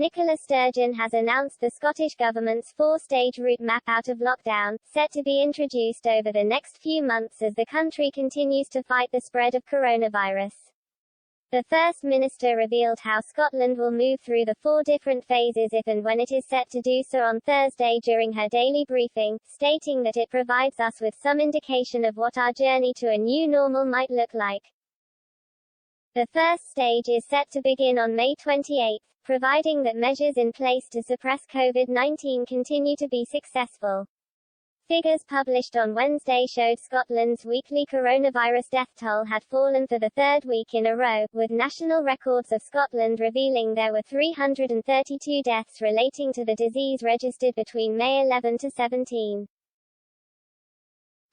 Nicola Sturgeon has announced the Scottish Government's four-stage route map out of lockdown, set to be introduced over the next few months as the country continues to fight the spread of coronavirus. The First Minister revealed how Scotland will move through the four different phases if and when it is set to do so on Thursday during her daily briefing, stating that it provides us with some indication of what our journey to a new normal might look like. The first stage is set to begin on May 28, providing that measures in place to suppress COVID-19 continue to be successful. Figures published on Wednesday showed Scotland's weekly coronavirus death toll had fallen for the third week in a row, with National Records of Scotland revealing there were 332 deaths relating to the disease registered between May 11 to 17.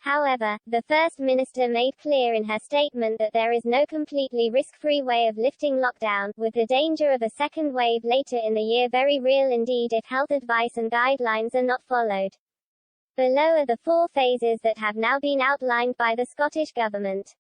However, the First Minister made clear in her statement that there is no completely risk-free way of lifting lockdown, with the danger of a second wave later in the year very real indeed if health advice and guidelines are not followed. Below are the four phases that have now been outlined by the Scottish Government.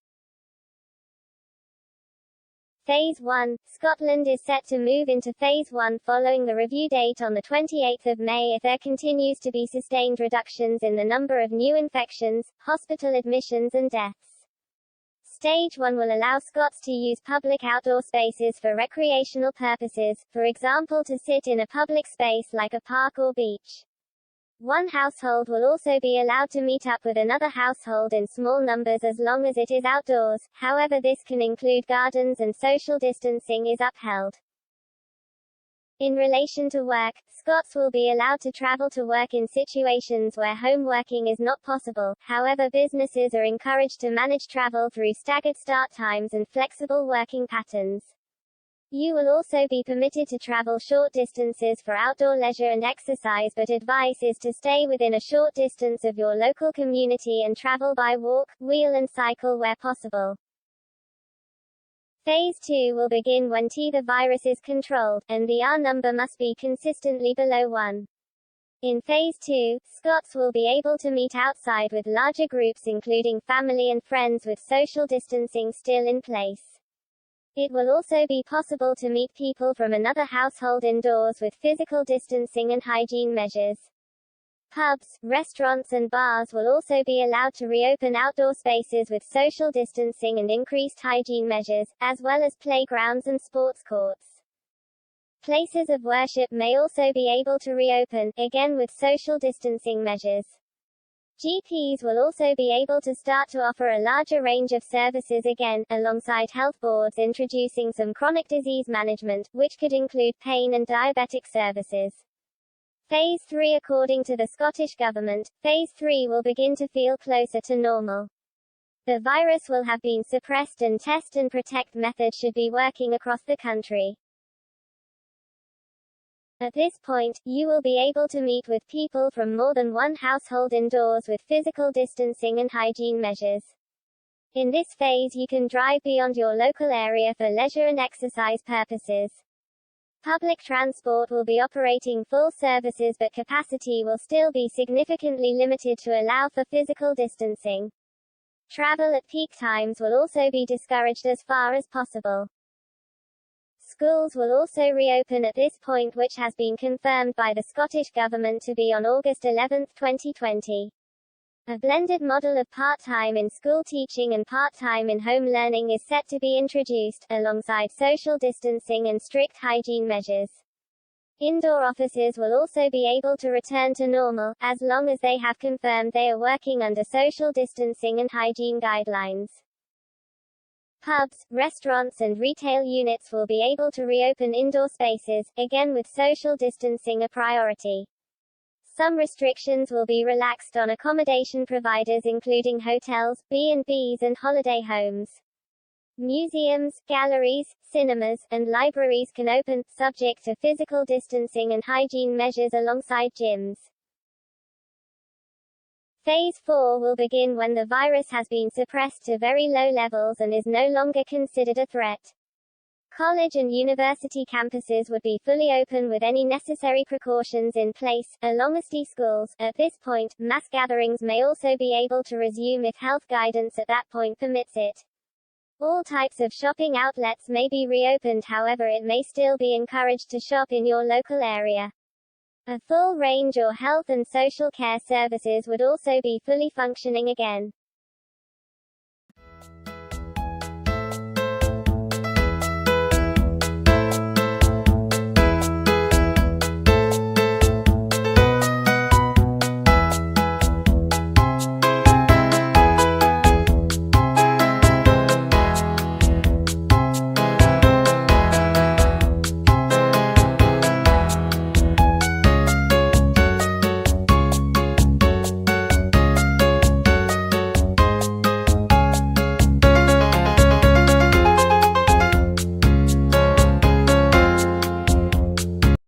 Phase 1. Scotland is set to move into Phase 1 following the review date on the 28th of May if there continues to be sustained reductions in the number of new infections, hospital admissions and deaths. Stage 1 will allow Scots to use public outdoor spaces for recreational purposes, for example to sit in a public space like a park or beach. One household will also be allowed to meet up with another household in small numbers as long as it is outdoors, however this can include gardens and social distancing is upheld. In relation to work, Scots will be allowed to travel to work in situations where home working is not possible, however businesses are encouraged to manage travel through staggered start times and flexible working patterns. You will also be permitted to travel short distances for outdoor leisure and exercise, but advice is to stay within a short distance of your local community and travel by walk, wheel and cycle where possible. Phase 2 will begin when the virus is controlled, and the R number must be consistently below 1. In Phase 2, Scots will be able to meet outside with larger groups including family and friends with social distancing still in place. It will also be possible to meet people from another household indoors with physical distancing and hygiene measures. Pubs, restaurants and bars will also be allowed to reopen outdoor spaces with social distancing and increased hygiene measures, as well as playgrounds and sports courts. Places of worship may also be able to reopen, again with social distancing measures. GPs will also be able to start to offer a larger range of services again, alongside health boards introducing some chronic disease management, which could include pain and diabetic services. Phase 3. According to the Scottish Government, Phase 3 will begin to feel closer to normal. The virus will have been suppressed and test and protect methods should be working across the country. At this point, you will be able to meet with people from more than one household indoors with physical distancing and hygiene measures. In this phase you can drive beyond your local area for leisure and exercise purposes. Public transport will be operating full services but capacity will still be significantly limited to allow for physical distancing. Travel at peak times will also be discouraged as far as possible. Schools will also reopen at this point, which has been confirmed by the Scottish Government to be on August 11, 2020. A blended model of part-time in-school teaching and part-time in-home learning is set to be introduced, alongside social distancing and strict hygiene measures. Indoor offices will also be able to return to normal, as long as they have confirmed they are working under social distancing and hygiene guidelines. Pubs, restaurants and retail units will be able to reopen indoor spaces, again with social distancing a priority. Some restrictions will be relaxed on accommodation providers including hotels, B&Bs and holiday homes. Museums, galleries, cinemas, and libraries can open, subject to physical distancing and hygiene measures alongside gyms. Phase 4 will begin when the virus has been suppressed to very low levels and is no longer considered a threat. College and university campuses would be fully open with any necessary precautions in place, along with schools. At this point, mass gatherings may also be able to resume if health guidance at that point permits it. All types of shopping outlets may be reopened, however it may still be encouraged to shop in your local area. A full range of health and social care services would also be fully functioning again.